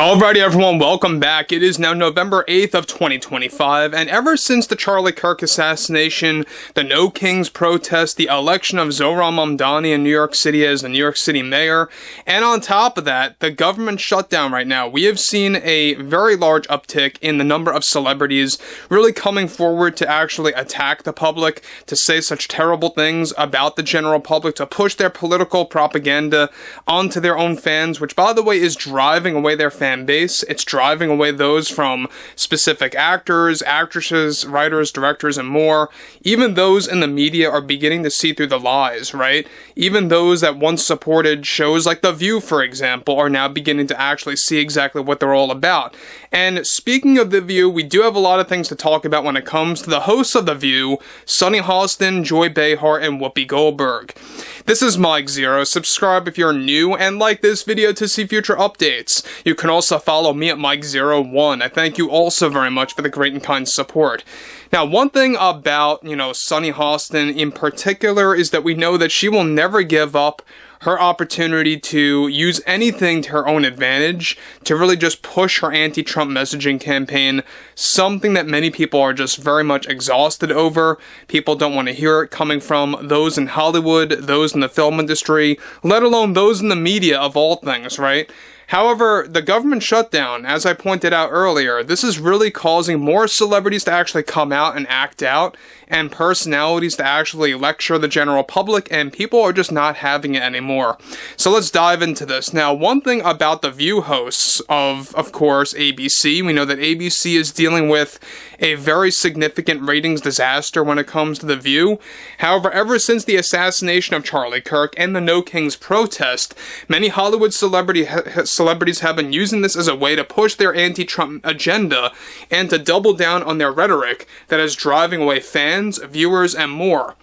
Alrighty everyone, welcome back. It is now November 8th of 2025, and ever since the Charlie Kirk assassination, the No Kings protest, the election of Zohran Mamdani in New York City as the New York City mayor, and on top of that, the government shutdown right now, we have seen a very large uptick in the number of celebrities really coming forward to actually attack the public, to say such terrible things about the general public, to push their political propaganda onto their own fans, which by the way is driving away their fan base. It's driving away those from specific actors, actresses, writers, directors, and more. Even those in the media are beginning to see through the lies, right? Even those that once supported shows like The View, for example, are now beginning to actually see exactly what they're all about. And speaking of The View, we do have a lot of things to talk about when it comes to the hosts of The View, Sunny Hostin, Joy Behar, and Whoopi Goldberg. This is Mike Zero. Subscribe if you're new, and like this video to see future updates. You can also follow me at Mike01. I thank you also very much for the great and kind support. Now, one thing about, Sunny Hostin in particular is that we know that she will never give up her opportunity to use anything to her own advantage, to really just push her anti-Trump messaging campaign, something that many people are just very much exhausted over. People don't want to hear it coming from those in Hollywood, those in the film industry, let alone those in the media of all things, right? However, the government shutdown, as I pointed out earlier, this is really causing more celebrities to actually come out and act out, and personalities to actually lecture the general public, and people are just not having it anymore. So let's dive into this. Now, one thing about the View hosts of course, ABC, we know that ABC is dealing with a very significant ratings disaster when it comes to The View. However, ever since the assassination of Charlie Kirk and the No Kings protest, many Hollywood celebrities have been using this as a way to push their anti-Trump agenda and to double down on their rhetoric that is driving away fans, viewers, and more.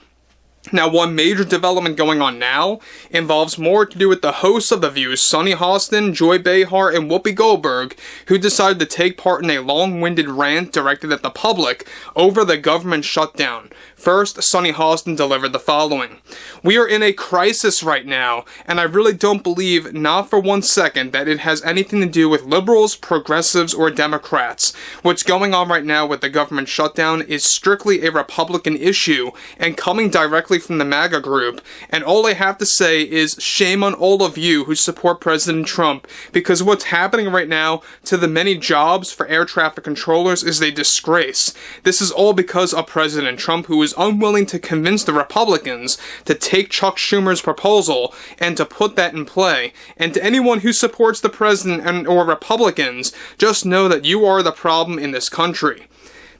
Now, one major development going on now involves more to do with the hosts of The View, Sunny Hostin, Joy Behar, and Whoopi Goldberg, who decided to take part in a long-winded rant directed at the public over the government shutdown. First, Sunny Hostin delivered the following: "We are in a crisis right now, and I really don't believe, not for 1 second, that it has anything to do with liberals, progressives, or Democrats. What's going on right now with the government shutdown is strictly a Republican issue, and coming directly from the MAGA group, and all I have to say is shame on all of you who support President Trump, because what's happening right now to the many jobs for air traffic controllers is a disgrace. This is all because of President Trump, who is unwilling to convince the Republicans to take Chuck Schumer's proposal and to put that in play. And to anyone who supports the president or Republicans, just know that you are the problem in this country."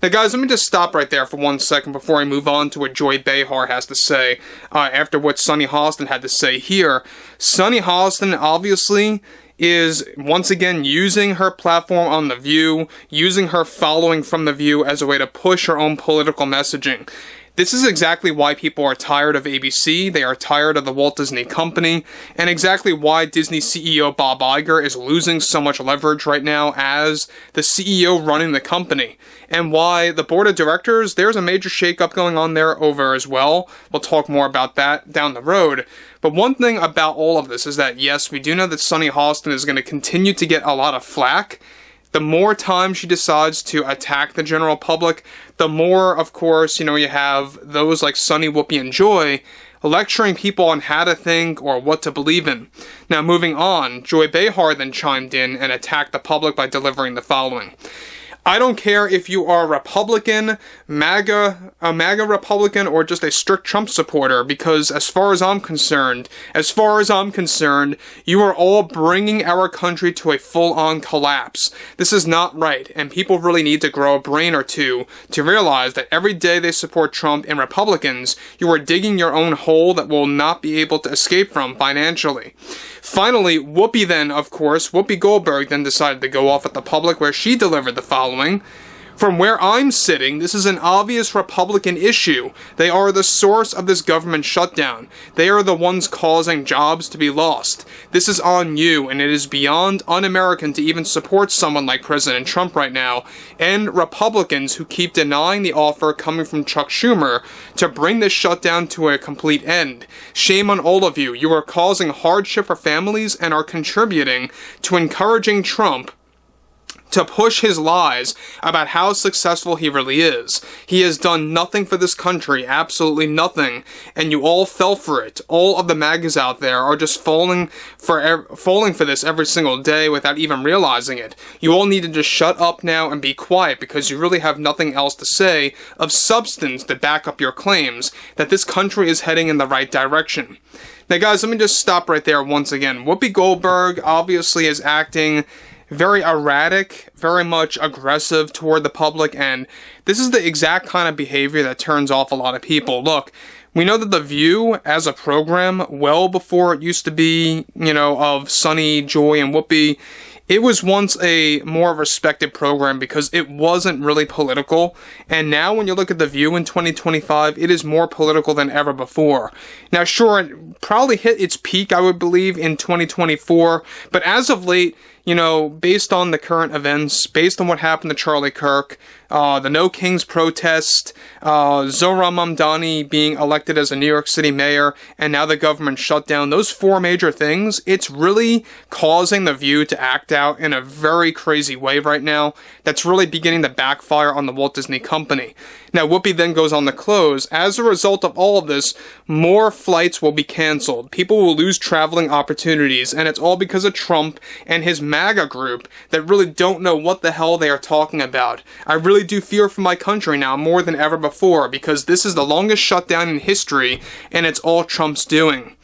Now guys, let me just stop right there for 1 second before I move on to what Joy Behar has to say after what Sunny Hostin had to say here. Sunny Hostin obviously is once again using her platform on The View, using her following from The View as a way to push her own political messaging. This is exactly why people are tired of ABC, they are tired of the Walt Disney Company, and exactly why Disney CEO Bob Iger is losing so much leverage right now as the CEO running the company, and why the board of directors, there's a major shakeup going on there over as well. We'll talk more about that down the road. But one thing about all of this is that, yes, we do know that Sunny Hostin is going to continue to get a lot of flack. The more time she decides to attack the general public, the more, of course, you have those like Sunny, Whoopi, and Joy lecturing people on how to think or what to believe in. Now, moving on, Joy Behar then chimed in and attacked the public by delivering the following: "I don't care if you are a Republican, a MAGA Republican, or just a strict Trump supporter, because as far as I'm concerned, you are all bringing our country to a full-on collapse. This is not right, and people really need to grow a brain or two to realize that every day they support Trump and Republicans, you are digging your own hole that will not be able to escape from financially." Finally, Whoopi Goldberg then decided to go off at the public, where she delivered the following: From where I'm sitting, this is an obvious Republican issue. They are the source of this government shutdown. They are the ones causing jobs to be lost. This is on you, and it is beyond un-American to even support someone like President Trump right now, and Republicans who keep denying the offer coming from Chuck Schumer to bring this shutdown to a complete end. Shame on all of you. You are causing hardship for families and are contributing to encouraging Trump to push his lies about how successful he really is. He has done nothing for this country, absolutely nothing, and you all fell for it. All of the MAGAs out there are just falling for this every single day without even realizing it. You all need to just shut up now and be quiet, because you really have nothing else to say of substance to back up your claims that this country is heading in the right direction. Now guys, let me just stop right there once again. Whoopi Goldberg obviously is acting very erratic, very much aggressive toward the public, and this is the exact kind of behavior that turns off a lot of people. Look, we know that The View as a program, well before it used to be, of Sunny, Joy, and Whoopi, it was once a more respected program because it wasn't really political, and now when you look at The View in 2025, it is more political than ever before. Now sure, it probably hit its peak, I would believe, in 2024, but as of late, based on the current events, based on what happened to Charlie Kirk, the No Kings protest, Zohran Mamdani being elected as a New York City mayor, and now the government shutdown, those four major things, it's really causing The View to act out in a very crazy way right now that's really beginning to backfire on the Walt Disney Company. Now, Whoopi then goes on to close. As a result of all of this, more flights will be canceled. People will lose traveling opportunities, and it's all because of Trump and his MAGA group that really don't know what the hell they are talking about. I really do fear for my country now more than ever before, because this is the longest shutdown in history, and it's all Trump's doing.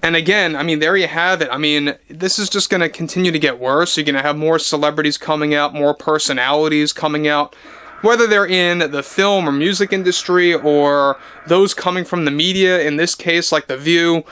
And again, there you have it. This is just going to continue to get worse. You're going to have more celebrities coming out, more personalities coming out, whether they're in the film or music industry or those coming from the media, in this case, like The View.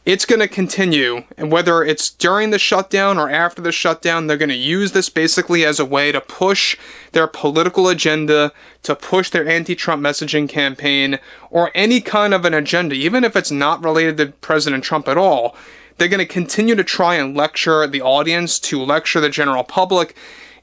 It's going to continue, and whether it's during the shutdown or after the shutdown, they're going to use this basically as a way to push their political agenda, to push their anti-Trump messaging campaign, or any kind of an agenda, even if it's not related to President Trump at all. They're going to continue to try and lecture the audience, to lecture the general public,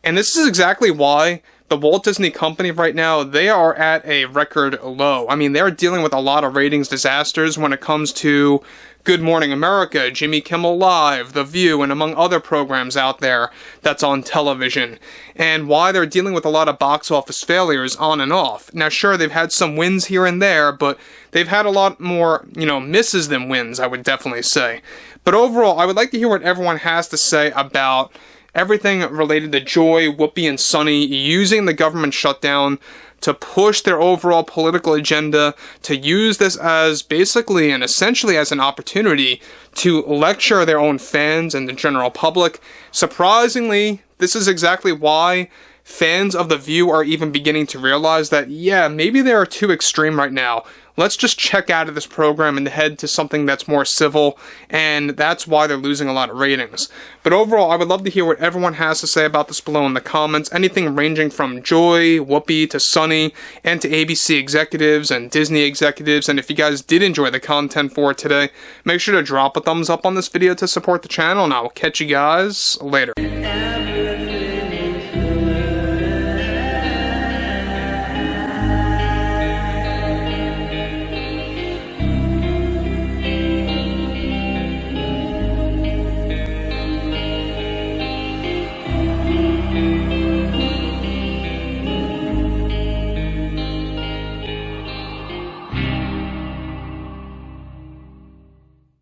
and this is exactly why the Walt Disney Company right now, they are at a record low. They're dealing with a lot of ratings disasters when it comes to Good Morning America, Jimmy Kimmel Live, The View, and among other programs out there that's on television, and why they're dealing with a lot of box office failures on and off. Now sure, they've had some wins here and there, but they've had a lot more, misses than wins, I would definitely say. But overall, I would like to hear what everyone has to say about everything related to Joy, Whoopi, and Sunny using the government shutdown to push their overall political agenda, to use this as basically and essentially as an opportunity to lecture their own fans and the general public. Surprisingly, this is exactly why fans of The View are even beginning to realize that, yeah, maybe they are too extreme right now. Let's just check out of this program and head to something that's more civil, and that's why they're losing a lot of ratings. But overall, I would love to hear what everyone has to say about this below in the comments. Anything ranging from Joy, Whoopi, to Sunny, and to ABC executives and Disney executives. And if you guys did enjoy the content for today, make sure to drop a thumbs up on this video to support the channel, and I will catch you guys later.